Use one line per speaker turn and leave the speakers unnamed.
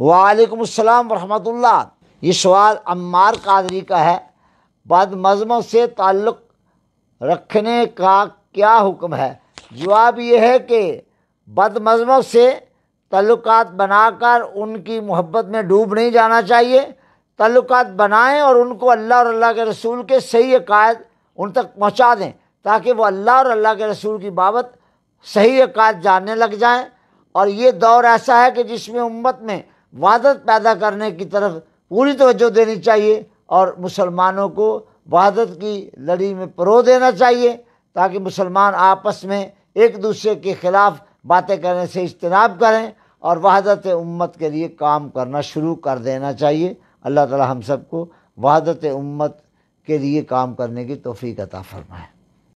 وعلیکم السلام ورحمۃ اللہ۔ یہ سوال عمار قادری کا ہے، بد مذہبوں سے تعلق رکھنے کا کیا حکم ہے؟ جواب یہ ہے کہ بد مذہبوں سے تعلقات بنا کر ان کی محبت میں ڈوب نہیں جانا چاہیے۔ تعلقات بنائیں اور ان کو اللہ اور اللہ کے رسول کے صحیح عقائد ان تک پہنچا دیں، تاکہ وہ اللہ اور اللہ کے رسول کی بابت صحیح عقائد جاننے لگ جائیں۔ اور یہ دور ایسا ہے کہ جس میں امت میں وحدت پیدا کرنے کی طرف پوری توجہ دینی چاہیے اور مسلمانوں کو وحدت کی لڑی میں پرو دینا چاہیے، تاکہ مسلمان آپس میں ایک دوسرے کے خلاف باتیں کرنے سے اجتناب کریں اور وحدت امت کے لیے کام کرنا شروع کر دینا چاہیے۔ اللہ تعالی ہم سب کو وحدت امت کے لیے کام کرنے کی توفیق عطا فرمائے۔